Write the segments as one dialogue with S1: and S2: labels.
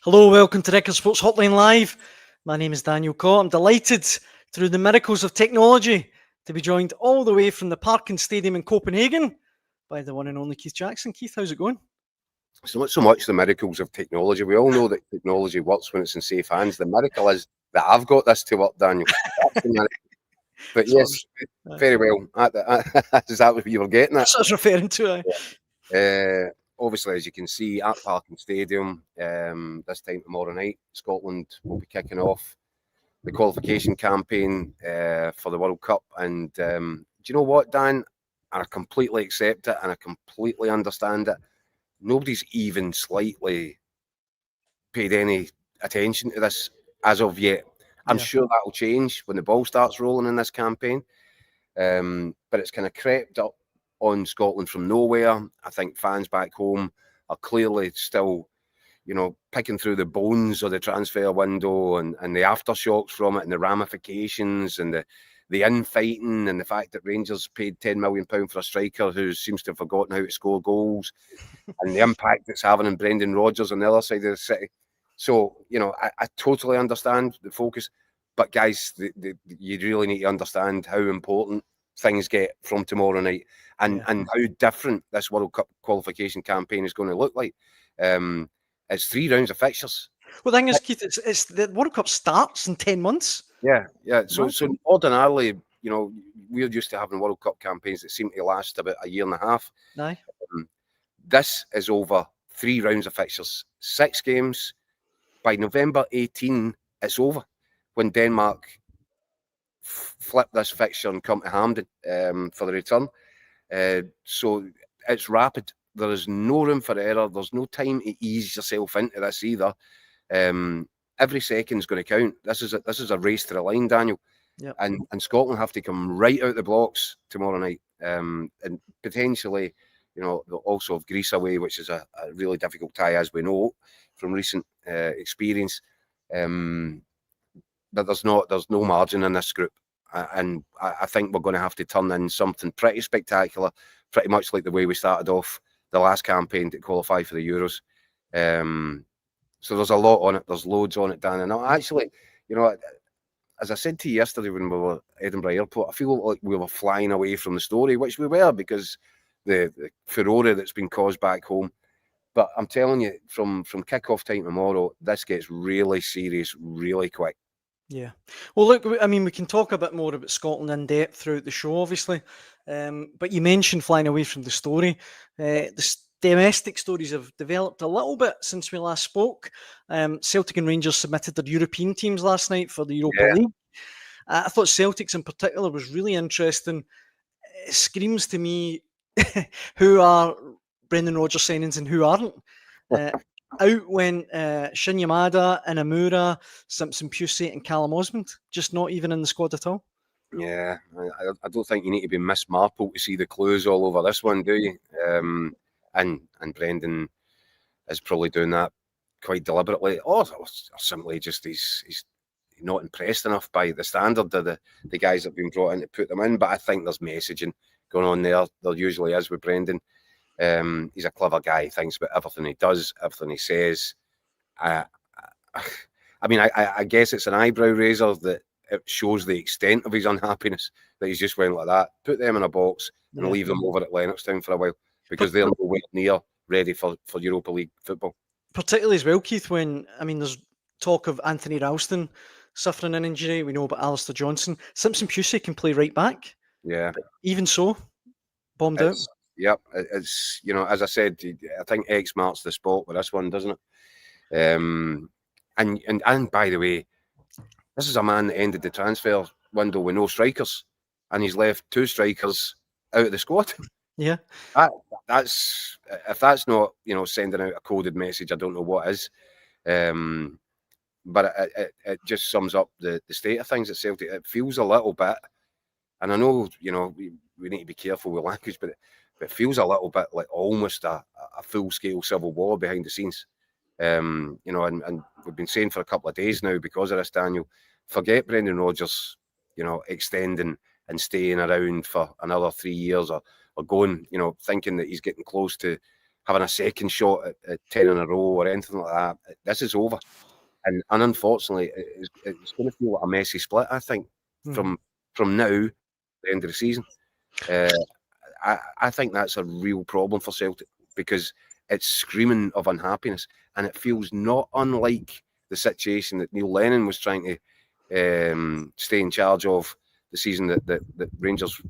S1: Hello, welcome to Record Sports Hotline Live. My name is Daniel Cott. I'm delighted, through the miracles of technology, to be joined all the way from the Parken Stadium in Copenhagen by the one and only Keith Jackson. Keith, how's it going?
S2: So not so much the miracles of technology. We all know that technology works when it's in safe hands. The miracle is that I've got this to work, Daniel. That's the miracle. But yes, very well. Is that what you were getting at?
S1: That's what I was referring to.
S2: Obviously, as you can see, at Parken Stadium, this time tomorrow night, Scotland will be kicking off the qualification campaign for the World Cup. And do you know what, Dan? I completely accept it and I completely understand it. Nobody's even slightly paid any attention to this as of yet. I'm sure that'll change when the ball starts rolling in this campaign. But it's kind of crept up on Scotland from nowhere. I think fans back home are clearly still, picking through the bones of the transfer window and the aftershocks from it and the ramifications and the infighting and the fact that Rangers paid £10 million for a striker who seems to have forgotten how to score goals and the impact it's having on Brendan Rodgers on the other side of the city. So, I totally understand the focus, but guys, you really need to understand how important things get from tomorrow night and how different this World Cup qualification campaign is going to look like. It's 3 rounds of fixtures.
S1: Well, the thing is, Keith, it's the World Cup starts in 10 months.
S2: Yeah. So ordinarily, we're used to having World Cup campaigns that seem to last about a year and a half.
S1: Aye.
S2: This is over 3 rounds of fixtures, 6 games. By November 18, it's over when Denmark flip this fixture and come to Hampden for the return. So it's rapid. There is no room for error. There's no time to ease yourself into this either. Every second's going to count. This is a race to the line, Daniel.
S1: Yep.
S2: And Scotland have to come right out the blocks tomorrow night. And potentially, they'll also have Greece away, which is a really difficult tie, as we know from recent experience. But there's no margin in this group. And I think we're going to have to turn in something pretty spectacular, pretty much like the way we started off the last campaign to qualify for the Euros. So there's a lot on it. There's loads on it, Dan. And actually, as I said to you yesterday when we were at Edinburgh Airport, I feel like we were flying away from the story, which we were because the furore that's been caused back home. But I'm telling you, from kick-off time tomorrow, this gets really serious really quick.
S1: Yeah. Well, look, I mean, we can talk a bit more about Scotland in depth throughout the show, obviously. But you mentioned flying away from the story. The domestic stories have developed a little bit since we last spoke. Celtic and Rangers submitted their European teams last night for the Europa League. I thought Celtic's in particular was really interesting. It screams to me who are Brendan Rodgers signings and who aren't. Out went Shin Yamada, Inamura, Simpson Pusey and Callum Osmond, just not even in the squad at all.
S2: Yeah, I don't think you need to be Miss Marple to see the clues all over this one, do you? And Brendan is probably doing that quite deliberately, or simply just he's not impressed enough by the standard of the guys that have been brought in to put them in. But I think there's messaging going on there. There usually is with Brendan. He's a clever guy. He thinks about everything he does, everything he says. I mean, I guess it's an eyebrow raiser that it shows the extent of his unhappiness that he's just went like that. Put them in a box and leave them over at Lennoxtown for a while because they're nowhere near ready for Europa League football.
S1: Particularly as well, Keith, when, I mean, there's talk of Anthony Ralston suffering an injury. We know about Alistair Johnson. Simpson Pusey can play right back.
S2: Yeah.
S1: But even so, bombed out.
S2: Yep, it's as I said, I think X marks the spot with this one, doesn't it? And by the way, this is a man that ended the transfer window with no strikers, and he's left 2 strikers out of the squad.
S1: Yeah,
S2: that's if that's not sending out a coded message, I don't know what is. But it just sums up the state of things at Celtic. It feels a little bit, and I know we need to be careful with language, but it feels a little bit like almost a full-scale civil war behind the scenes. And we've been saying for a couple of days now because of this, Daniel, forget Brendan Rodgers, extending and staying around for another 3 years or going, thinking that he's getting close to having a second shot at 10 in a row or anything like that. This is over. And unfortunately, it's going to feel like a messy split, I think, from now to the end of the season. I think that's a real problem for Celtic because it's screaming of unhappiness, and it feels not unlike the situation that Neil Lennon was trying to stay in charge of the season that Rangers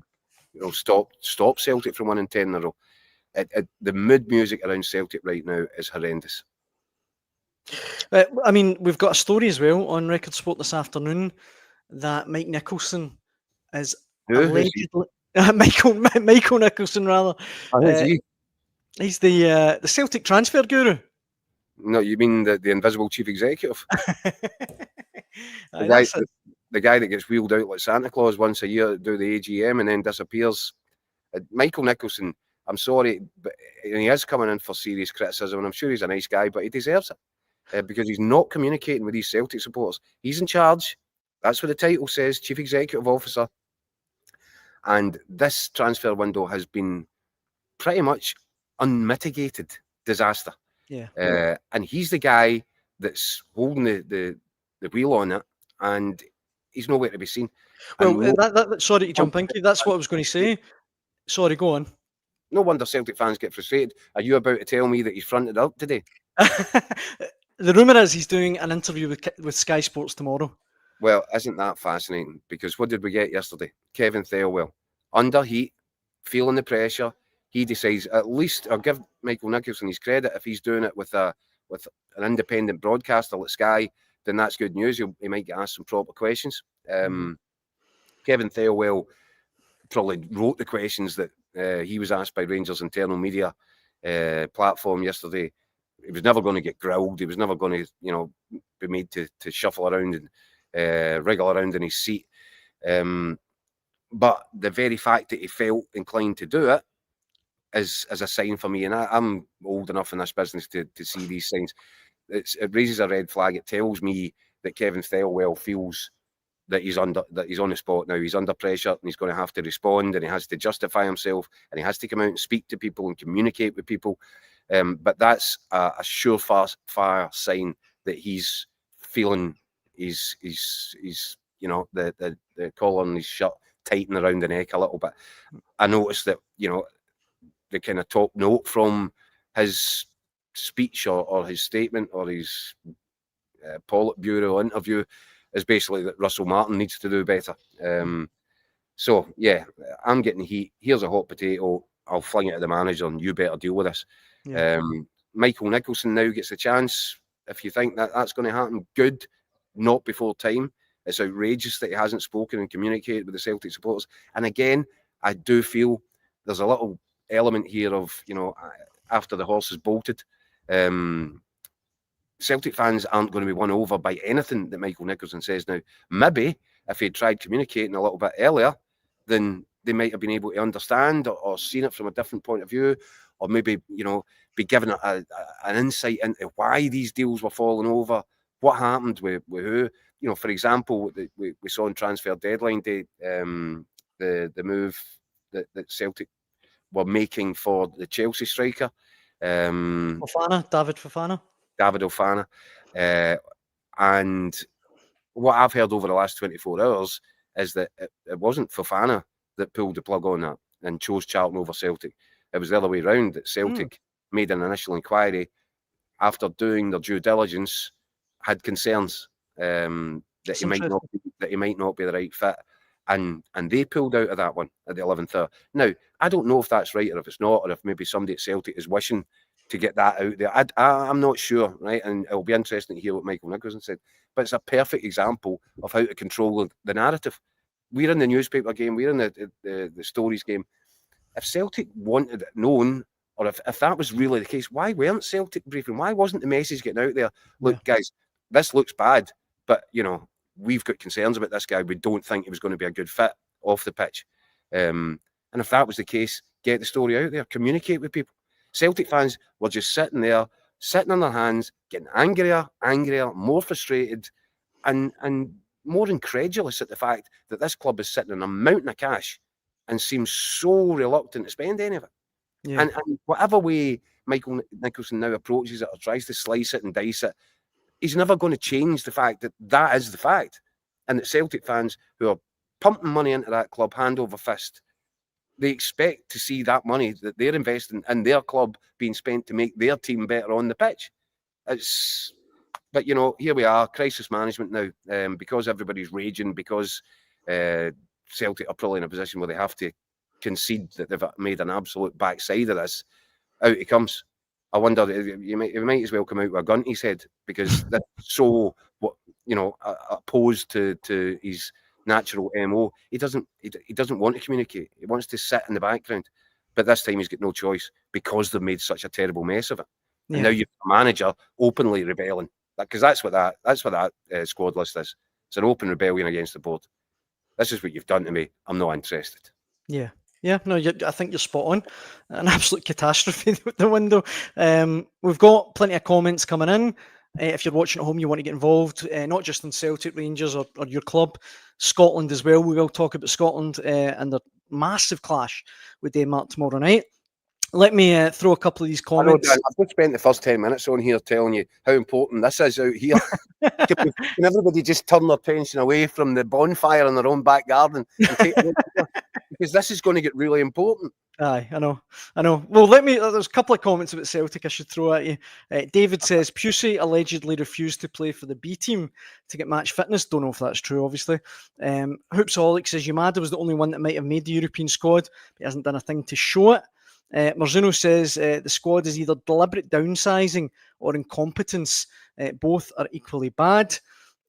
S2: stopped Celtic from winning 10 in a row. The mood music around Celtic right now is horrendous.
S1: I mean, we've got a story as well on Record Sport this afternoon that Mike Nicholson is allegedly Michael Nicholson rather. He's the Celtic transfer guru.
S2: No, you mean the invisible chief executive? The guy that gets wheeled out like Santa Claus once a year to do the AGM and then disappears. Michael Nicholson, I'm sorry, but he is coming in for serious criticism, and I'm sure he's a nice guy, but he deserves it because he's not communicating with these Celtic supporters. He's in charge. That's what the title says, Chief Executive Officer. And this transfer window has been pretty much unmitigated disaster.
S1: Yeah.
S2: And he's the guy that's holding the wheel on it, and he's nowhere to be seen.
S1: Well, sorry to jump in, that's what I was going to say. Sorry, go on.
S2: No wonder Celtic fans get frustrated. Are you about to tell me that he's fronted up today?
S1: The rumour is he's doing an interview with Sky Sports tomorrow.
S2: Well, isn't that fascinating? Because what did we get yesterday? Kevin Thelwell, under heat, feeling the pressure. He decides, at least, I'll give Michael Nicholson his credit, if he's doing it with an independent broadcaster like Sky, then that's good news. He might get asked some proper questions. Kevin Thelwell probably wrote the questions that he was asked by Rangers' internal media platform yesterday. He was never going to get grilled. He was never going to, be made to shuffle around and wriggle around in his seat. But the very fact that he felt inclined to do it is a sign for me. And I'm old enough in this business to see these signs. It raises a red flag. It tells me that Kevin Thelwell feels that he's on the spot now. He's under pressure and he's going to have to respond, and he has to justify himself, and he has to come out and speak to people and communicate with people. But that's a surefire sign that he's feeling the collar on his shirt tighten around the neck a little bit. I noticed that the kind of top note from his speech or his statement or his Politburo interview is basically that Russell Martin needs to do better. So yeah, I'm getting heat. Here's a hot potato. I'll fling it at the manager, and you better deal with this. Yeah. Michael Nicholson now gets a chance. If you think that's going to happen, good. Not before time. It's outrageous that he hasn't spoken and communicated with the Celtic supporters. And again, I do feel there's a little element here of, after the horse is bolted, Celtic fans aren't going to be won over by anything that Michael Nicholson says now. Maybe if he'd tried communicating a little bit earlier, then they might have been able to understand or seen it from a different point of view, or maybe, be given an insight into why these deals were falling over, what happened with who. For example, we saw on transfer deadline day, the move that Celtic were making for the Chelsea striker.
S1: David Fofana.
S2: And what I've heard over the last 24 hours is that it wasn't Fofana that pulled the plug on that and chose Charlton over Celtic. It was the other way around, that Celtic made an initial inquiry after doing their due diligence, had concerns that he might not be the right fit, and they pulled out of that one at the 11th hour. Now, I don't know if that's right or if it's not, or if maybe somebody at Celtic is wishing to get that out there. I'm not sure, right? And it'll be interesting to hear what Michael Nicholson said. But it's a perfect example of how to control the narrative. We're in the newspaper game. We're in the stories game. If Celtic wanted it known, or if that was really the case, why weren't Celtic briefing? Why wasn't the message getting out there? Look, guys, this looks bad, but, we've got concerns about this guy. We don't think he was going to be a good fit off the pitch. And if that was the case, get the story out there, communicate with people. Celtic fans were just sitting there, sitting on their hands, getting angrier, more frustrated, and more incredulous at the fact that this club is sitting on a mountain of cash and seems so reluctant to spend any of it. Yeah. And whatever way Michael Nicholson now approaches it or tries to slice it and dice it, he's never going to change the fact that that is the fact. And that Celtic fans who are pumping money into that club hand over fist, they expect to see that money that they're investing in their club being spent to make their team better on the pitch. But here we are, crisis management now, because everybody's raging, because Celtic are probably in a position where they have to concede that they've made an absolute backside of this. Out he comes. I wonder, you might as well come out with a gun to his head, because that's so opposed to his natural MO. He doesn't want to communicate. He wants to sit in the background. But this time he's got no choice, because they've made such a terrible mess of it. Yeah. And now you've got a manager openly rebelling, because that's what that squad list is. It's an open rebellion against the board. This is what you've done to me. I'm not interested.
S1: Yeah. Yeah, no, I think you're spot on. An absolute catastrophe with the window. We've got plenty of comments coming in. If you're watching at home, you want to get involved, not just in Celtic Rangers or your club, Scotland as well. We will talk about Scotland and their massive clash with Denmark tomorrow night. Let me throw a couple of these comments.
S2: I know, Dan, I've just spent the first 10 minutes on here telling you how important this is out here. Can everybody just turn their attention away from the bonfire in their own back garden and take it over? Because this is going to get really important.
S1: Aye, I know. Well, there's a couple of comments about Celtic I should throw at you. David says, Pusey allegedly refused to play for the B team to get match fitness. Don't know if that's true, obviously. Hoopsaholic says, Yamada was the only one that might have made the European squad, but he hasn't done a thing to show it. Marzuno says, the squad is either deliberate downsizing or incompetence. Both are equally bad.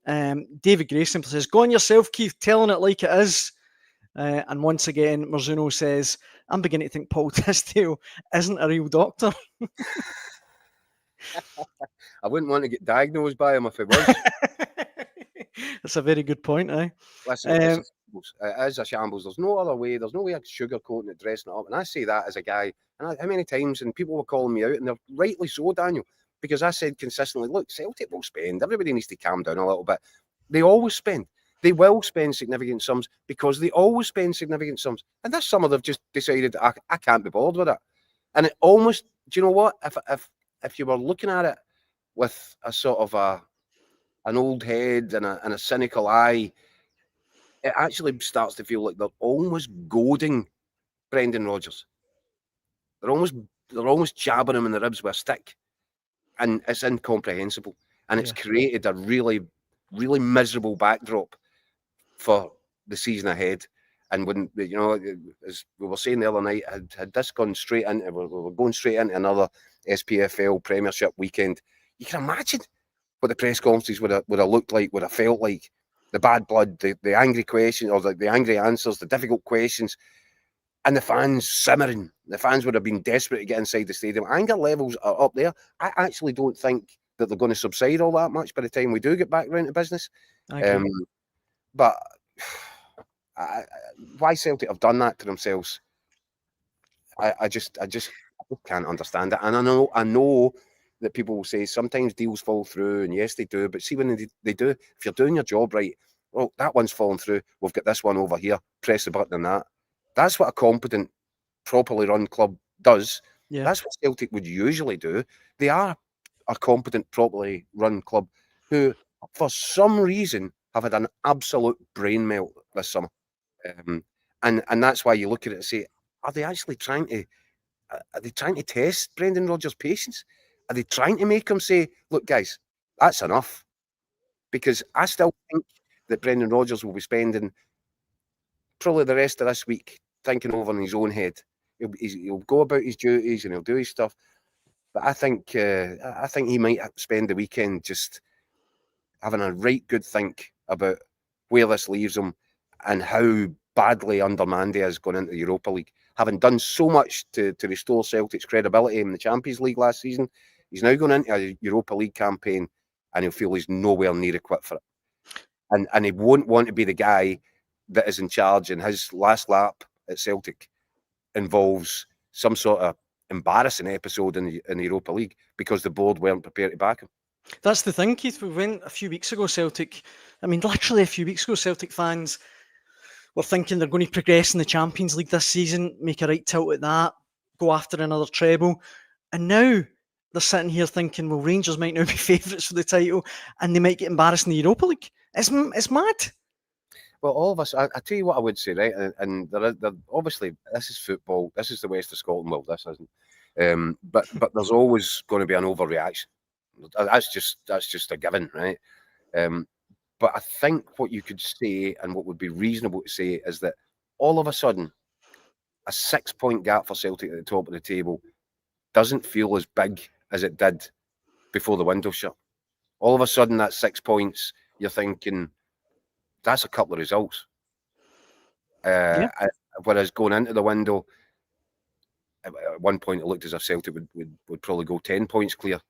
S1: David Gray simply says, go on yourself, Keith, telling it like it is. And once again, Marzuno says, I'm beginning to think Paul Tisdale isn't a real doctor.
S2: I wouldn't want to get diagnosed by him if it was.
S1: That's a very good point, eh?
S2: Listen, it is a shambles. There's no other way. There's no way of sugarcoating it, dressing it up. And I say that as a guy, and how many times, and people were calling me out, and they're rightly so, Daniel, because I said consistently, look, Celtic will spend. Everybody needs to calm down a little bit. They always spend. They will spend significant sums because they always spend significant sums. And this summer they've just decided, I can't be bothered with it. And it almost, do you know what? If you were looking at it with a sort of an old head and a cynical eye, it actually starts to feel like they're almost goading Brendan Rodgers. They're almost jabbing him in the ribs with a stick. And it's incomprehensible. And it's created a really, really miserable backdrop for the season ahead. And when, as we were saying the other night, had this gone straight into, we were going straight into another SPFL Premiership weekend, you can imagine what the press conferences would have looked like, would have felt like. The bad blood, the angry questions, or the angry answers, the difficult questions, and the fans simmering. The fans would have been desperate to get inside the stadium. Anger levels are up there. I actually don't think that they're going to subside all that much by the time we do get back around to business. But why Celtic have done that to themselves, I just can't understand it. And I know that people will say sometimes deals fall through, and yes, they do. But see, when they do, if you're doing your job right, well, that one's fallen through. We've got this one over here. Press the button on that. That's what a competent, properly run club does. Yeah. That's what Celtic would usually do. They are a competent, properly run club who, for some reason, have had an absolute brain melt this summer. And that's why you look at it and say, are they actually trying to test Brendan Rodgers' patience? Are they trying to make him say, look, guys, that's enough? Because I still think that Brendan Rodgers will be spending probably the rest of this week thinking over in his own head. He'll go about his duties and he'll do his stuff. But I think he might spend the weekend just having a right good think about where this leaves him and how badly undermanned he is going into the Europa League. Having done so much to restore Celtic's credibility in the Champions League last season, he's now going into a Europa League campaign and he'll feel he's nowhere near equipped for it. And he won't want to be the guy that is in charge, and his last lap at Celtic involves some sort of embarrassing episode in the Europa League because the board weren't prepared to back him.
S1: That's the thing, Keith. We went a few weeks ago, literally a few weeks ago, Celtic fans were thinking they're going to progress in the Champions League this season, make a right tilt at that, go after another treble. And now they're sitting here thinking, well, Rangers might now be favourites for the title and they might get embarrassed in the Europa League. It's mad.
S2: Well, all of us, I tell you what I would say, right? And there obviously, this is football. This is the West of Scotland. Well, this isn't. But there's always going to be an overreaction. That's just a given, right? But I think what you could say and what would be reasonable to say is that all of a sudden, a 6-point gap for Celtic at the top of the table doesn't feel as big as it did before the window shut. All of a sudden, that 6 points, you're thinking, that's a couple of results. Whereas going into the window, at one point it looked as if Celtic would probably go 10 points clear.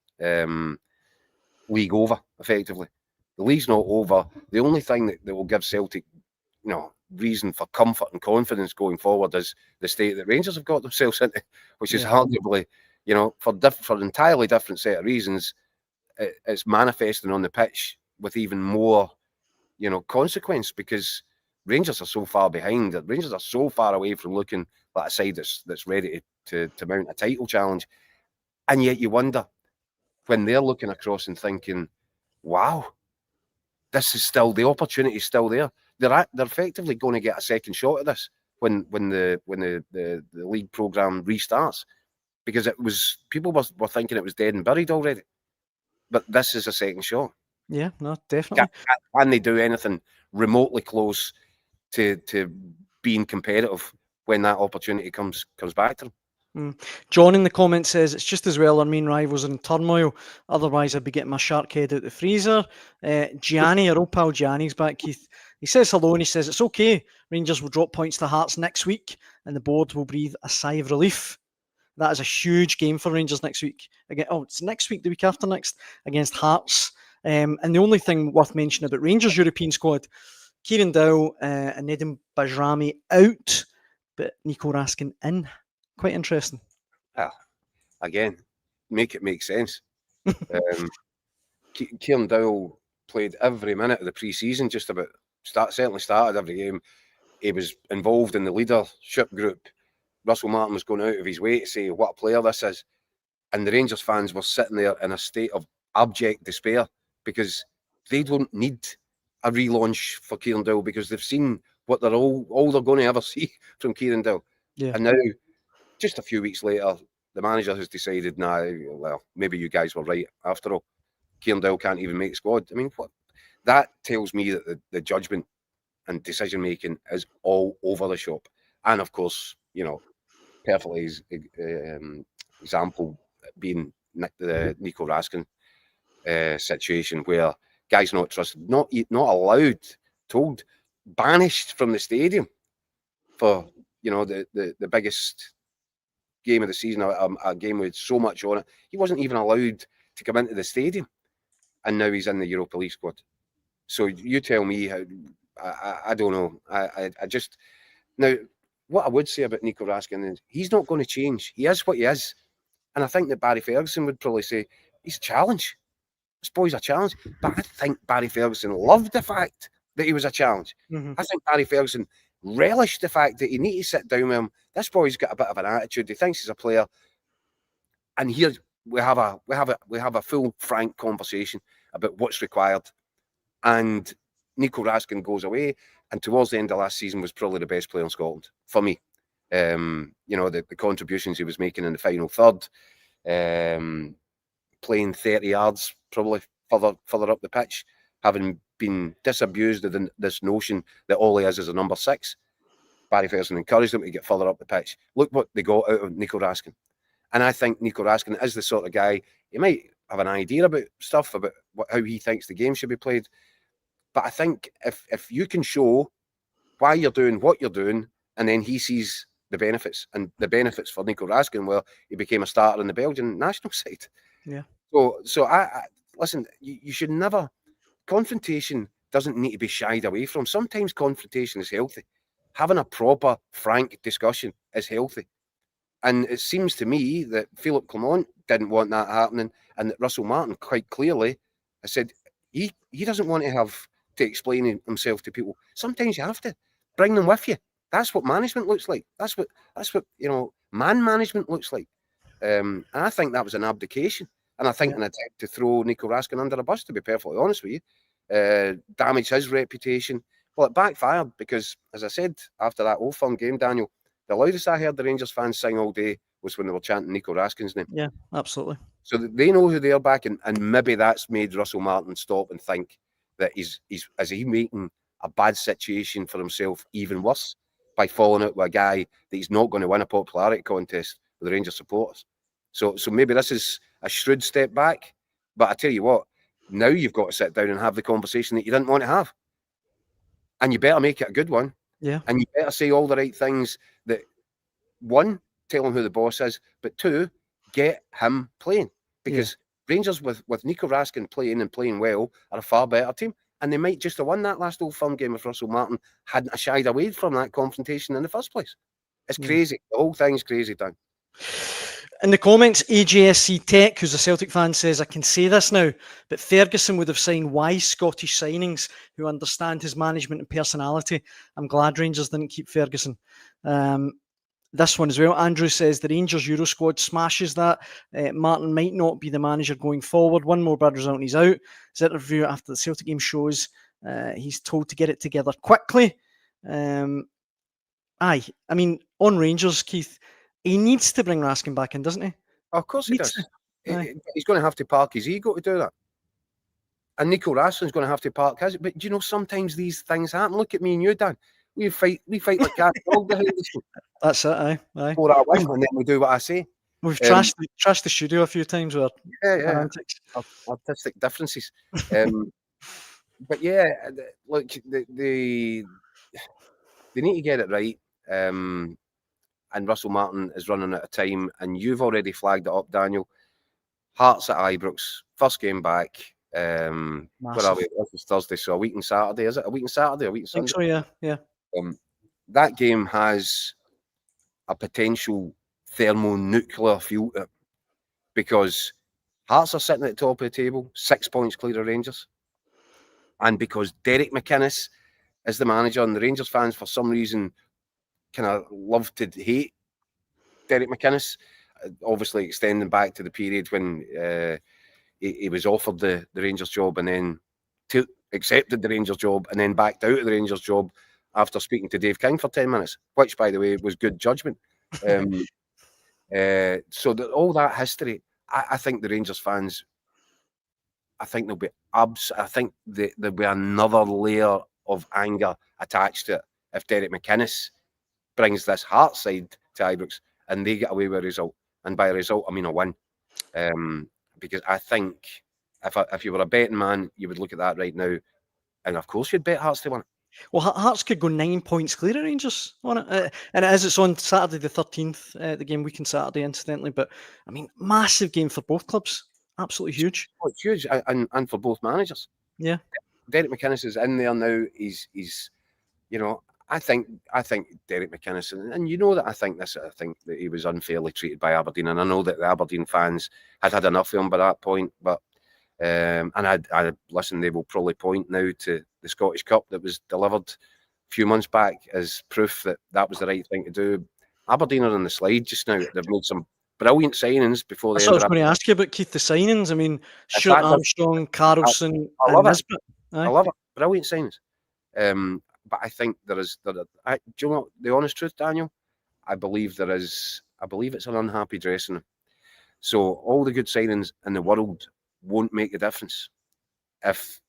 S2: League over, effectively. The league's not over. The only thing that will give Celtic, reason for comfort and confidence going forward is the state that Rangers have got themselves into, which is arguably, for an entirely different set of reasons, it's manifesting on the pitch with even more, consequence, because Rangers are so far behind. Rangers are so far away from looking like a side that's ready to mount a title challenge. And yet you wonder, when they're looking across and thinking, wow, this is still, the opportunity is still there. They're effectively going to get a second shot at this when the league programme restarts, because people were thinking it was dead and buried already. But this is a second shot.
S1: Yeah, no, definitely.
S2: Can they do anything remotely close to being competitive when that opportunity comes back to them?
S1: John in the comments says it's just as well our main rivals are in turmoil. Otherwise, I'd be getting my shark head out the freezer. Gianni, our old pal Gianni's back. He says hello and he says it's okay. Rangers will drop points to Hearts next week and the board will breathe a sigh of relief. That is a huge game for Rangers next week. Again, it's next week, the week after next, against Hearts. And the only thing worth mentioning about Rangers' European squad, Kieran Dowell and Nedim Bajrami out, but Nico Raskin in. Quite interesting.
S2: Again, make it make sense. Kieran Dowell played every minute of the pre-season, just about. Certainly started every game. He was involved in the leadership group. Russell Martin was going out of his way to say what a player this is. And the Rangers fans were sitting there in a state of abject despair because they don't need a relaunch for Kieran Dowell, because they've seen what they're all they're going to ever see from Kieran Dowell. Yeah. And now, just a few weeks later, the manager has decided, well, maybe you guys were right after all. Kieran Dowell can't even make the squad. I mean, what? That tells me that the judgment and decision making is all over the shop. And of course, perfectly example being the Nico Raskin situation, where guys not trusted, not allowed, told, banished from the stadium for the biggest game of the season, a game with so much on it. He wasn't even allowed to come into the stadium, and now he's in the Europa League squad. So you tell me how. I don't know. I just now. What I would say about Nico Raskin is he's not going to change. He is what he is. And I think that Barry Ferguson would probably say he's a challenge. This boy's a challenge. But I think Barry Ferguson loved the fact that he was a challenge. Mm-hmm. I think Barry Ferguson relished the fact that you need to sit down with him. This boy's got a bit of an attitude. He thinks he's a player. And here we have a full, frank conversation about what's required. And Nico Raskin goes away, and towards the end of last season was probably the best player in Scotland for me. The contributions he was making in the final third, playing 30 yards probably further up the pitch, having been disabused of this notion that all he is a number 6. Barry Ferguson encouraged him to get further up the pitch. Look what they got out of Nico Raskin. And I think Nico Raskin is the sort of guy, he might have an idea about stuff, about how he thinks the game should be played. But I think if you can show why you're doing what you're doing, and then he sees the benefits, and the benefits for Nico Raskin, well, he became a starter in the Belgian national side.
S1: Yeah.
S2: So I listen, you should never, confrontation doesn't need to be shied away from. Sometimes confrontation is healthy. Having a proper, frank discussion is healthy. And it seems to me that Philippe Clement didn't want that happening, and that Russell Martin quite clearly said he doesn't want to have to explain himself to people. Sometimes you have to bring them with you. That's what management looks like. That's what man management looks like. And I think that was an abdication. And I think an attempt to throw Nico Raskin under a bus, to be perfectly honest with you, damage his reputation. Well, it backfired because, as I said, after that Old Firm game, Daniel, the loudest I heard the Rangers fans sing all day was when they were chanting Nico Raskin's name.
S1: Yeah, absolutely.
S2: So they know who they're backing, and maybe that's made Russell Martin stop and think that is he making a bad situation for himself even worse by falling out with a guy that he's not going to win a popularity contest with the Rangers supporters. So maybe this is a shrewd step back. But I tell you what, now you've got to sit down and have the conversation that you didn't want to have. And you better make it a good one.
S1: Yeah.
S2: And you better say all the right things that, one, tell him who the boss is, but two, get him playing. Because Rangers with Nico Raskin playing and playing well are a far better team. And they might just have won that last Old Firm game if Russell Martin hadn't shied away from that confrontation in the first place. It's crazy. The whole thing's crazy, Dan.
S1: In the comments, AJSC Tech, who's a Celtic fan, says, I can say this now, but Ferguson would have signed wise Scottish signings who understand his management and personality. I'm glad Rangers didn't keep Ferguson. This one as well. Andrew says the Rangers Euro squad smashes that. Martin might not be the manager going forward. One more bad result and he's out. His interview after the Celtic game shows he's told to get it together quickly. I mean, on Rangers, Keith, he needs to bring Raskin back in, doesn't he?
S2: Of course he does. He's going to have to park his ego to do that. And Nico Raskin's going to have to park his. But do you know, sometimes these things happen. Look at me and you, Dan. We fight like cats and dogs behind this.
S1: That's it, aye.
S2: Before I win, and then we do what I say.
S1: We've trashed the studio a few times with our
S2: artistic differences. But yeah, look, they need to get it right. And Russell Martin is running out of time, and you've already flagged it up, Daniel. Hearts at Ibrox, first game back. Where are we? This is Thursday, so a week and Saturday. Is it a week and Saturday? A week and Sunday?
S1: I think so, yeah.
S2: That game has a potential thermonuclear feel to it because Hearts are sitting at the top of the table, 6 points clear of Rangers, and because Derek McInnes is the manager, and the Rangers fans for some reason kind of love to hate Derek McInnes, obviously extending back to the period when he was offered the Rangers job and then accepted the Rangers job and then backed out of the Rangers job after speaking to Dave King for 10 minutes, which, by the way, was good judgment. So all that history, I think the Rangers fans, I think there'll be there'll be another layer of anger attached to it if Derek McInnes brings this Hearts side to Ibrox and they get away with a result. And by a result, I mean a win. Because I think if you were a betting man, you would look at that right now, and of course you'd bet Hearts to win it.
S1: Well, Hearts could go 9 points clear of Rangers on it. And it's on Saturday the 13th, the game week on Saturday, incidentally. But, I mean, massive game for both clubs. Absolutely huge.
S2: Oh, it's huge, and for both managers.
S1: Yeah.
S2: Derek McInnes is in there now. He's you know, I think Derek McInnes, and you know that I think that he was unfairly treated by Aberdeen, and I know that the Aberdeen fans had enough of him by that point, but and I listen, they will probably point now to the Scottish Cup that was delivered a few months back as proof that was the right thing to do. Aberdeen are on the slide just now. They've made some brilliant signings before
S1: That's what I was going to ask you about, Keith, the signings. I mean, Stuart Armstrong, Carlson, and Nisbet.
S2: I love it. Brilliant signings. But I think do you know the honest truth, Daniel? I believe it's an unhappy dressing room. So all the good signings in the world won't make a difference if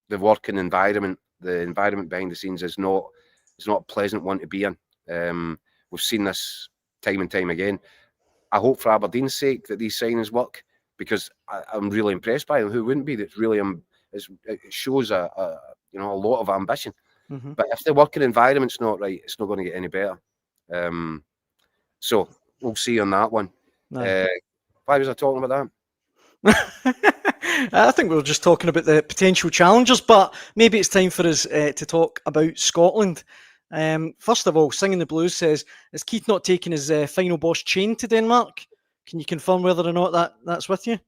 S2: the working environment, the environment behind the scenes is not a pleasant one to be in. We've seen this time and time again. I hope for Aberdeen's sake that these signings work because I'm really impressed by them. Who wouldn't be? That's really it shows a lot of ambition. Mm-hmm. But if the working environment's not right, it's not going to get any better. So we'll see on that one. No. Why was I talking about that?
S1: I think we were just talking about the potential challengers, but maybe it's time for us to talk about Scotland. First of all, Singing the Blues says, is Keith not taking his final boss chain to Denmark? Can you confirm whether or not that's with you?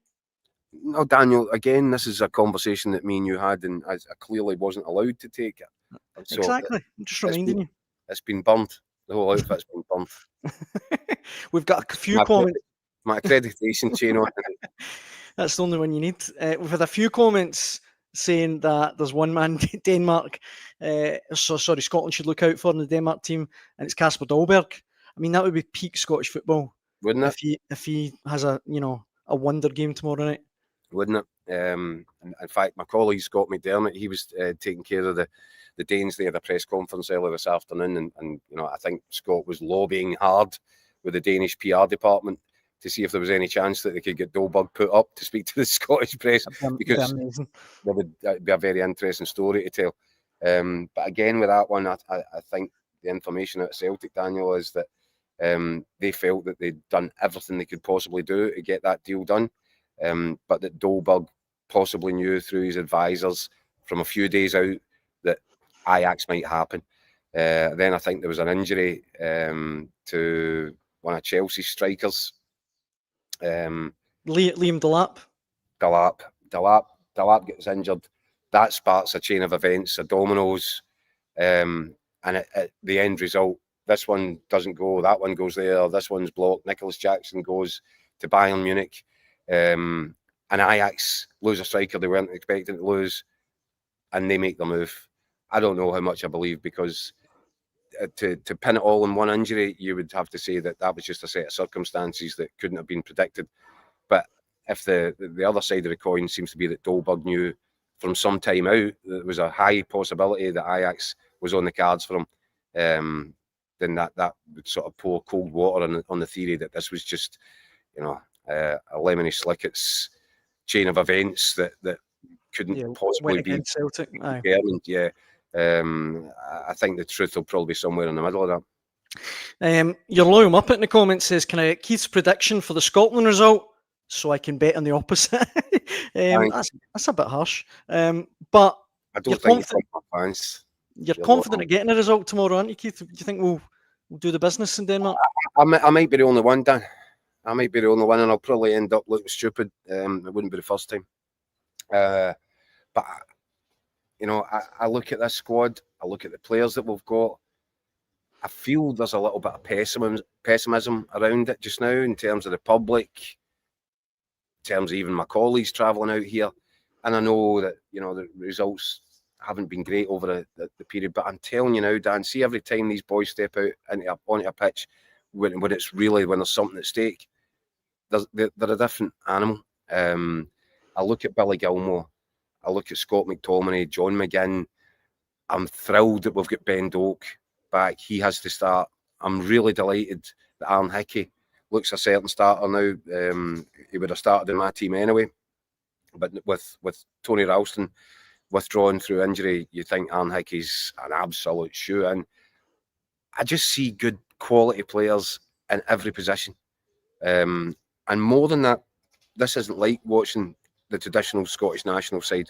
S2: No, Daniel, again, this is a conversation that me and you had, and I clearly wasn't allowed to take it.
S1: So exactly. I'm just reminding you.
S2: It's been burnt. The whole outfit's been burnt.
S1: We've got a few comments.
S2: my accreditation chain on.
S1: That's the only one you need. We've had a few comments saying that there's one man Denmark, Scotland should look out for in the Denmark team, and it's Kasper Dolberg. I mean, that would be peak Scottish football,
S2: Wouldn't it?
S1: if he has a wonder game tomorrow night.
S2: Wouldn't it? In fact, my colleague Scott McDermott, he was taking care of the Danes. They had a press conference earlier this afternoon, and I think Scott was lobbying hard with the Danish PR department to see if there was any chance that they could get Dolberg put up to speak to the Scottish press, because that would be a very interesting story to tell. But again, with that one, I think the information out of Celtic, Daniel, is that they felt that they'd done everything they could possibly do to get that deal done, but that Dolberg possibly knew through his advisors from a few days out that Ajax might happen. Then I think there was an injury to one of Chelsea's strikers.
S1: Liam Delap.
S2: Delap gets injured. That sparks a chain of events, a dominoes, and the end result, this one doesn't go, that one goes there, this one's blocked. Nicholas Jackson goes to Bayern Munich, and Ajax lose a striker they weren't expecting to lose, and they make the move. I don't know how much I believe, because to pin it all in one injury, you would have to say that was just a set of circumstances that couldn't have been predicted. But if the other side of the coin seems to be that Dolberg knew from some time out that there was a high possibility that Ajax was on the cards for him, then that would sort of pour cold water on the theory that this was just, a Lemony Snicket's chain of events that couldn't possibly be
S1: Celtic.
S2: determined. Yeah. I think the truth will probably be somewhere in the middle of
S1: that. Your loyal Muppet in the comments says, can I get Keith's prediction for the Scotland result so I can bet on the opposite? That's a bit harsh. But
S2: I don't think fans.
S1: You're confident of getting a result tomorrow, aren't you, Keith? Do you think we'll do the business in Denmark?
S2: I might be the only one, Dan. I might be the only one, and I'll probably end up looking stupid. It wouldn't be the first time. But I look at this squad, I look at the players that we've got. I feel there's a little bit of pessimism around it just now, in terms of the public, in terms of even my colleagues travelling out here. And I know that, the results haven't been great over the period, but I'm telling you now, Dan, see, every time these boys step out onto a pitch, when there's something at stake, they're a different animal. I look at Billy Gilmore, I look at Scott McTominay, John McGinn. I'm thrilled that we've got Ben Doak back. He has to start. I'm really delighted that Aaron Hickey looks a certain starter now. He would have started in my team anyway, but with Tony Ralston withdrawn through injury, you think Aaron Hickey's an absolute shoe. And I just see good quality players in every position. And more than that, this isn't like watching the traditional Scottish national side,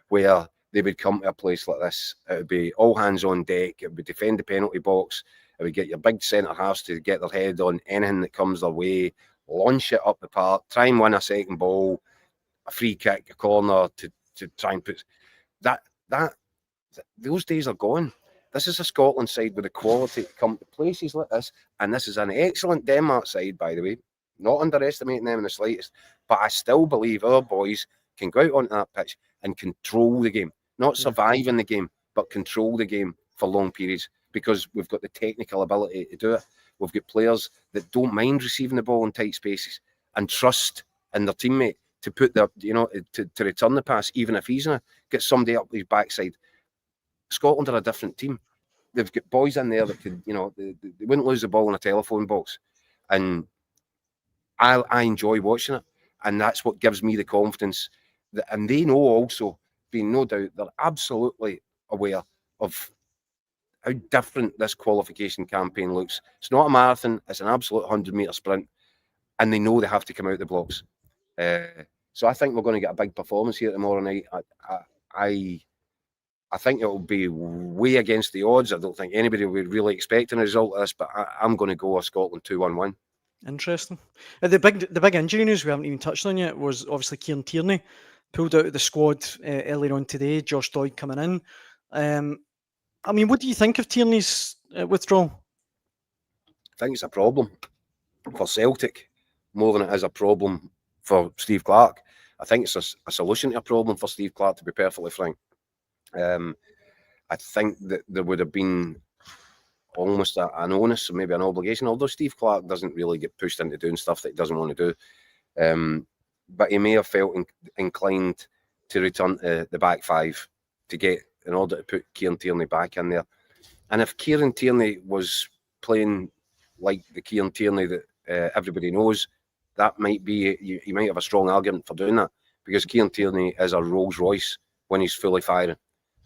S2: where they would come to a place like this. It would be all hands on deck. It would defend the penalty box. It would get your big centre halves to get their head on anything that comes their way, launch it up the park, try and win a second ball, a free kick, a corner, to try and put that. Those days are gone. This is a Scotland side with the quality to come to places like this, and this is an excellent Denmark side, by the way. Not underestimating them in the slightest, but I still believe our boys can go out onto that pitch and control the game. Not survive in the game, but control the game for long periods, because we've got the technical ability to do it. We've got players that don't mind receiving the ball in tight spaces and trust in their teammate to put their, to return the pass, even if he's going to get somebody up his backside. Scotland are a different team. They've got boys in there that could, they wouldn't lose the ball in a telephone box. And I enjoy watching it. And that's what gives me the confidence. And they know also, being no doubt, they're absolutely aware of how different this qualification campaign looks. It's not a marathon, it's an absolute 100-metre sprint. And they know they have to come out the blocks. So I think we're going to get a big performance here tomorrow night. I think it will be way against the odds. I don't think anybody will be really expecting a result of this, but I'm going to go a Scotland 2-1-1.
S1: Interesting. The big injury news we haven't even touched on yet was obviously Kieran Tierney pulled out of the squad earlier on today. Josh Doig coming in. I mean, what do you think of Tierney's withdrawal?
S2: I think it's a problem for Celtic. more than it is a problem for Steve Clarke. I think it's a solution to a problem for Steve Clarke, to be perfectly frank. I think that there would have been almost an onus, or maybe an obligation, although Steve Clarke doesn't really get pushed into doing stuff that he doesn't want to do. But he may have felt inclined to return to the back five in order to put Kieran Tierney back in there. And if Kieran Tierney was playing like the Kieran Tierney that everybody knows, that might be, you might have a strong argument for doing that, because Kieran Tierney is a Rolls Royce when he's fully firing.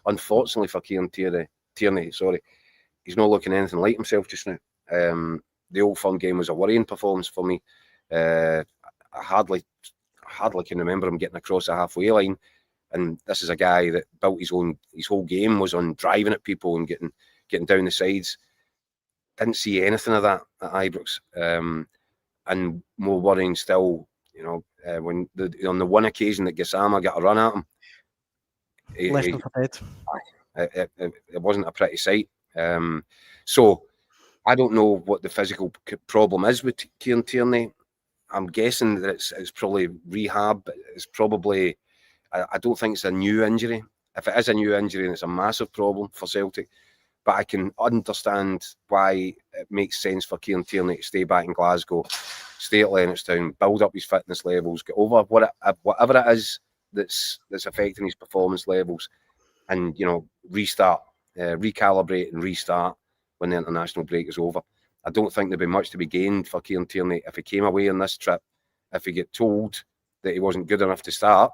S2: Unfortunately for Kieran Tierney, he's not looking anything like himself just now. The Old Firm game was a worrying performance for me. I hardly can remember him getting across the halfway line. And this is a guy that built his whole game was on driving at people and getting down the sides. Didn't see anything of that at Ibrox. And more worrying still, when on the one occasion that Gassama got a run at him,
S1: left him for dead.
S2: It wasn't a pretty sight. So I don't know what the physical problem is with Kieran Tierney. I'm guessing that it's probably rehab. It's probably, I don't think it's a new injury. If it is a new injury, then it's a massive problem for Celtic. But I can understand why it makes sense for Kieran Tierney to stay back in Glasgow, stay at Lennoxtown, build up his fitness levels, get over whatever it is that's affecting his performance levels, and restart, recalibrate and restart when the international break is over. I don't think there'd be much to be gained for Kieran Tierney if he came away on this trip, if he get told that he wasn't good enough to start,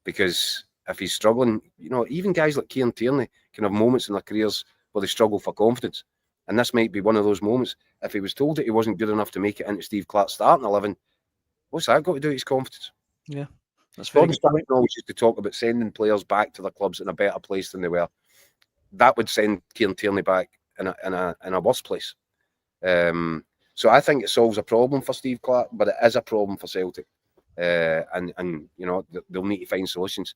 S2: because if he's struggling, even guys like Kieran Tierney can have moments in their careers where they struggle for confidence. And this might be one of those moments. If he was told that he wasn't good enough to make it into Steve Clarke's starting 11, what's that got to do with his confidence?
S1: Yeah, that's very good point.
S2: Always used to talk about sending players back to their clubs in a better place than they were. That would send Kieran Tierney back in a worse place. So I think it solves a problem for Steve Clarke, but it is a problem for Celtic. And they'll need to find solutions.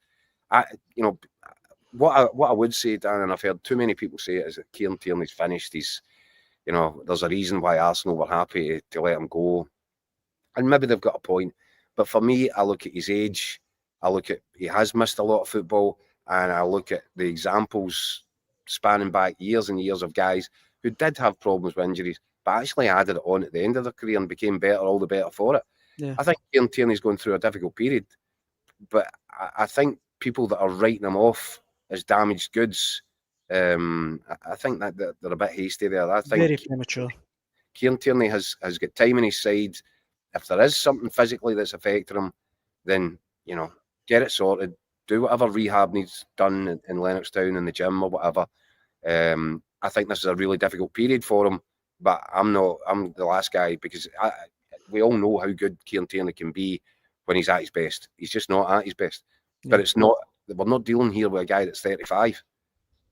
S2: What I would say, Dan, and I've heard too many people say it, is that Kieran Tierney's finished. There's a reason why Arsenal were happy to let him go, and maybe they've got a point. But for me, I look at his age, I look at he has missed a lot of football, and I look at the examples spanning back years and years of guys who did have problems with injuries, but actually added it on at the end of their career and became better, all the better for it.
S1: Yeah.
S2: I think Kieran Tierney's going through a difficult period, but I think people that are writing him off as damaged goods, I think that they're a bit hasty there. I think
S1: very premature.
S2: Kieran Tierney has got time on his side. If there is something physically that's affecting him, then get it sorted. Do whatever rehab needs done in Lennoxtown in the gym or whatever. I think this is a really difficult period for him, but I'm the last guy, because we all know how good Kieran Tierney can be when he's at his best. He's just not at his best. Yeah. But it's not. We're not dealing here with a guy that's 35,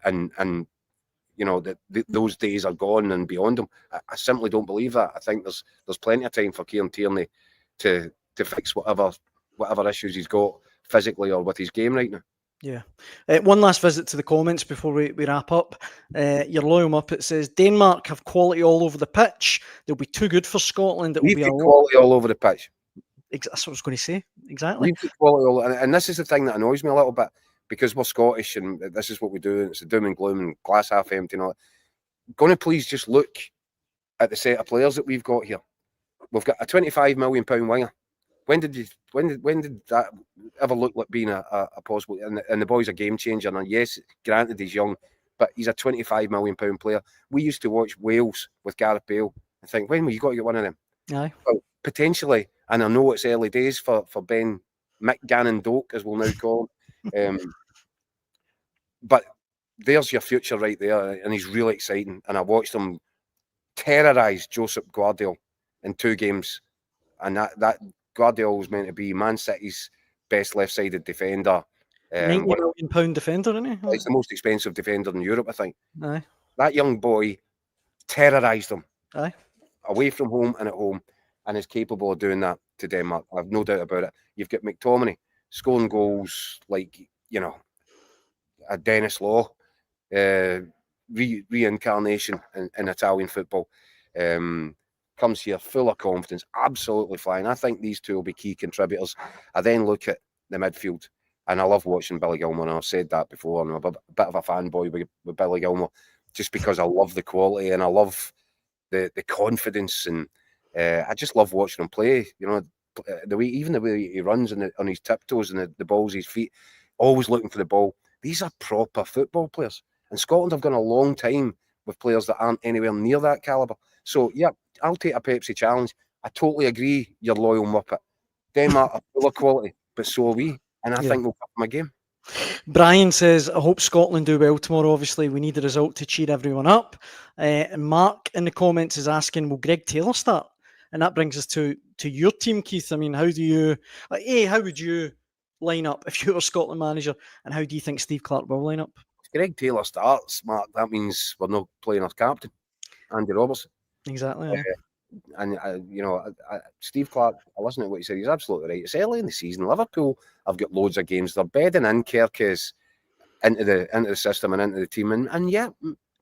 S2: and those days are gone and beyond him. I simply don't believe that. I think there's plenty of time for Kieran Tierney to fix whatever issues he's got physically or with his game right now.
S1: Yeah. One last visit to the comments before we wrap up. Your loyal Muppet says, Denmark have quality all over the pitch. They'll be too good for Scotland.
S2: We've got quality all over the pitch.
S1: That's what I was going to say. Exactly.
S2: We've got quality all, and this is the thing that annoys me a little bit, because we're Scottish and this is what we do. It's a doom and gloom and glass half empty and all that. Going to please just look at the set of players that we've got here. We've got a £25 million winger. When did that ever look like being a possible? And the boy's a game changer. And yes, granted he's young, but he's a £25 million player. We used to watch Wales with Gareth Bale and think, when were you got to get one of them?
S1: Aye.
S2: Well, potentially, and I know it's early days for Ben McGannon-Doak, as we'll now call him. But there's your future right there, and he's really exciting. And I watched him terrorise Josep Guardiola in 2 games, and that Guardiola was meant to be Man City's best left-sided defender.
S1: £90 million defender, isn't he?
S2: He's the most expensive defender in Europe, I think.
S1: Aye.
S2: That young boy terrorised them.
S1: Aye.
S2: Away from home and at home, and is capable of doing that to Denmark. I have no doubt about it. You've got McTominay scoring goals like, a Dennis Law, reincarnation in Italian football. comes here full of confidence, absolutely flying. I think these two will be key contributors. I then look at the midfield, and I love watching Billy Gilmour, and I've said that before, and I'm a bit of a fanboy with Billy Gilmour, just because I love the quality and I love the confidence, and I just love watching him play. You know, the way he runs on his tiptoes and the ball's his feet, always looking for the ball. These are proper football players, and Scotland have gone a long time with players that aren't anywhere near that calibre. So yeah, I'll take a Pepsi challenge. I totally agree, you're loyal muppet. Denmark are full of quality, but so are we, and I think we'll pick them a game.
S1: Brian says, I hope Scotland do well tomorrow. Obviously, we need a result to cheer everyone up. And Mark in the comments is asking, will Greg Taylor start? And that brings us to your team, Keith. I mean, how would you line up if you were Scotland manager? And how do you think Steve Clarke will line up?
S2: If Greg Taylor starts, Mark, that means we're not playing our captain, Andy Robertson.
S1: Exactly. Yeah.
S2: And Steve Clarke, I listen to what he said. He's absolutely right. It's early in the season. Liverpool have got loads of games. They're bedding in Kerkez into the system and into the team. And yeah,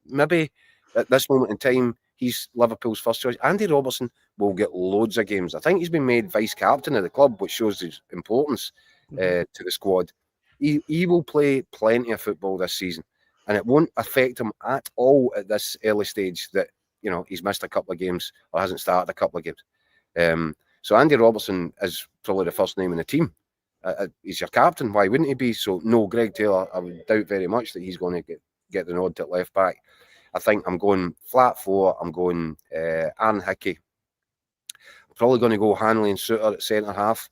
S2: maybe at this moment in time, he's Liverpool's first choice. Andy Robertson will get loads of games. I think he's been made vice captain of the club, which shows his importance to the squad. He will play plenty of football this season, and it won't affect him at all at this early stage that, you know, he's missed a couple of games or hasn't started a couple of games. So Andy Robertson is probably the first name in the team. He's your captain. Why wouldn't he be? So no, Greg Taylor, I would doubt very much that he's going to get the nod at left back. I think I'm going flat four. I'm going Aaron Hickey. I'm probably going to go Hanley and Suter at centre half.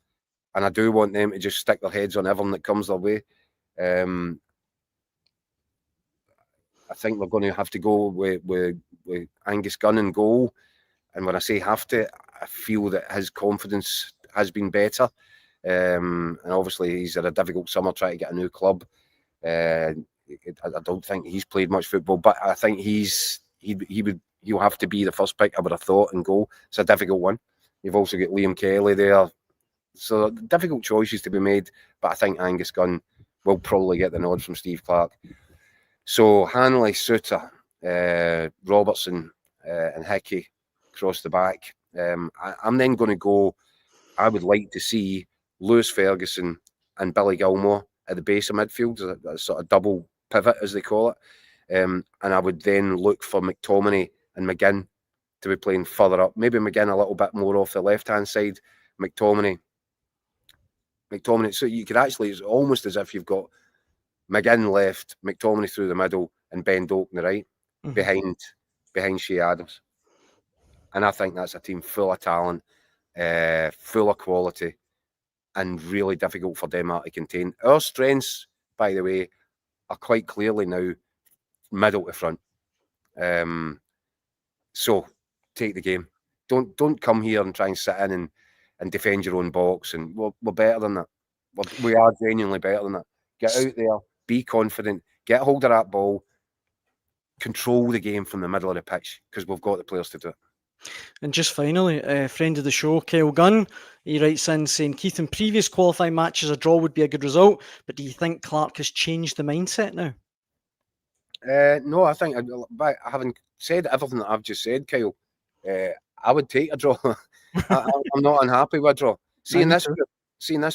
S2: And I do want them to just stick their heads on everything that comes their way. I think we're going to have to go with Angus Gunn in goal. And when I say have to, I feel that his confidence has been better. And obviously he's had a difficult summer trying to get a new club. I don't think he's played much football, but I think he'll have to be the first pick, I would have thought, in goal. It's a difficult one. You've also got Liam Kelly there. So difficult choices to be made, but I think Angus Gunn will probably get the nod from Steve Clarke. So Hanley, Suter, Robertson and Hickey across the back. I'm then going to go, I would like to see Lewis Ferguson and Billy Gilmour at the base of midfield, a sort of double pivot as they call it. And I would then look for McTominay and McGinn to be playing further up. Maybe McGinn a little bit more off the left-hand side. McTominay. So you could actually, it's almost as if you've got McGinn left, McTominay through the middle, and Ben Doak on the right, behind Shea Adams. And I think that's a team full of talent, full of quality, and really difficult for Denmark to contain. Our strengths, by the way, are quite clearly now middle to front. So take the game. Don't come here and try and sit in and defend your own box. And we're better than that. We are genuinely better than that. Get out there, be confident, get hold of that ball, control the game from the middle of the pitch, because we've got the players to do it.
S1: And just finally, friend of the show, Kyle Gunn, he writes in saying, Keith, in previous qualifying matches, a draw would be a good result, but do you think Clarke has changed the mindset now?
S2: No, I think, having said everything that I've just said, Kyle, I would take a draw. I'm not unhappy with a draw. See, in this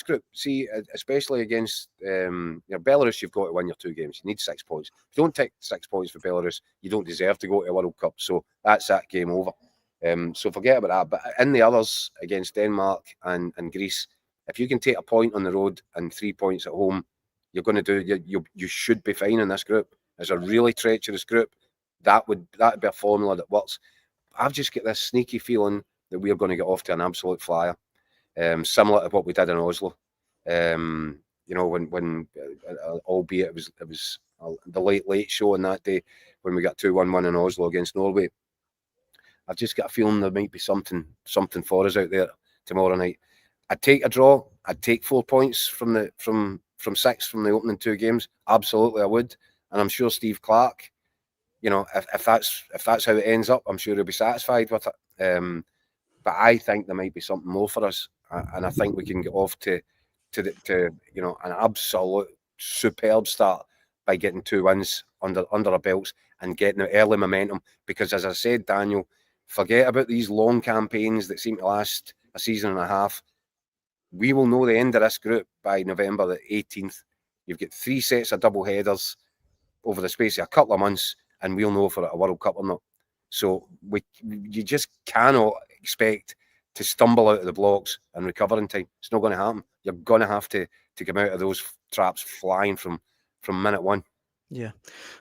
S2: group, especially against Belarus, you've got to win your 2 games. You need 6 points. If you don't take 6 points for Belarus, you don't deserve to go to a World Cup. So that's that game over. So forget about that. But in the others, against Denmark and Greece, if you can take a point on the road and 3 points at home, you're going to do. You should be fine in this group. It's a really treacherous group. That would be a formula that works. I've just got this sneaky feeling that we're going to get off to an absolute flyer, similar to what we did in Oslo. When albeit it was the late show on that day when we got 2-1 win in Oslo against Norway. I've just got a feeling there might be something for us out there tomorrow night. I'd take a draw. I'd take 4 points from 6 from the opening 2 games. Absolutely, I would. And I'm sure Steve Clarke, if that's how it ends up, I'm sure he'll be satisfied with it. But I think there might be something more for us, and I think we can get off to an absolute superb start by getting 2 wins under our belts and getting the early momentum. Because as I said, Daniel, Forget about these long campaigns that seem to last a season and a half. We will know the end of this group by November the 18th. You've got 3 sets of double headers over the space of a couple of months, and we'll know if we're at a World Cup or not. So you just cannot expect to stumble out of the blocks and recover in time. It's not going to happen. You're going to have to come out of those traps flying from minute one.
S1: Yeah,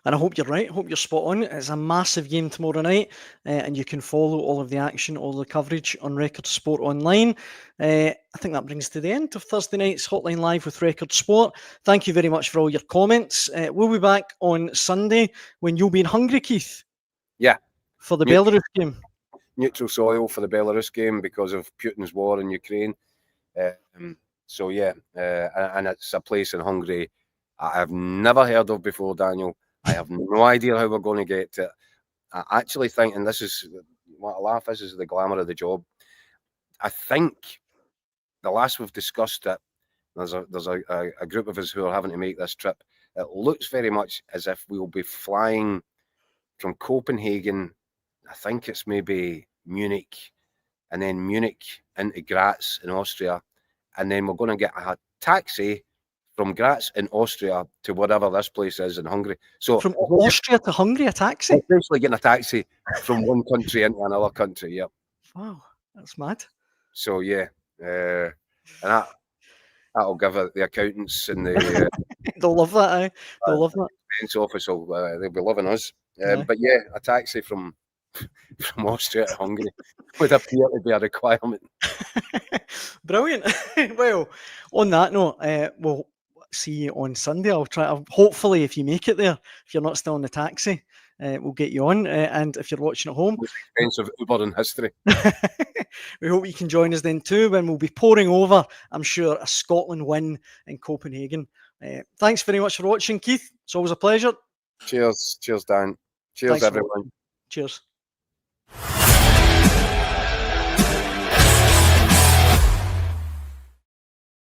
S1: and I hope you're right. I hope you're spot on. It's a massive game tomorrow night, and you can follow all of the action, all the coverage on Record Sport Online. I think that brings to the end of Thursday night's Hotline Live with Record Sport. Thank you very much for all your comments. We'll be back on Sunday when you'll be in Hungary, Keith.
S2: Yeah.
S1: For the Belarus game.
S2: Neutral soil for the Belarus game because of Putin's war in Ukraine. So yeah, and it's a place in Hungary I've never heard of before, Daniel. I have no idea how we're going to get to it. I actually think, and this is what I laugh, this is the glamour of the job. I think the last we've discussed it, there's a group of us who are having to make this trip. It looks very much as if we'll be flying from Copenhagen. I think it's maybe Munich, and then Munich into Graz in Austria, and then we're going to get a taxi from Graz in Austria to whatever this place is in Hungary. So
S1: from Austria to Hungary, a taxi?
S2: Essentially getting a taxi from one country into another country, yeah.
S1: Wow, that's mad.
S2: So yeah, and that'll give the accountants and the
S1: they'll love that, eh? They'll love that.
S2: Defence office they'll be loving us. But yeah, a taxi from Austria to Hungary would appear to be a requirement.
S1: Brilliant. Well, on that note, we'll see you on Sunday. Hopefully, if you make it there, if you're not still in the taxi, we'll get you on. And if you're watching at home,
S2: most expensive Uber in history.
S1: We hope you can join us then too when we'll be pouring over, I'm sure, a Scotland win in Copenhagen. Thanks very much for watching, Keith. It's always a pleasure.
S2: Cheers, Dan. Cheers, everyone.
S1: Cheers.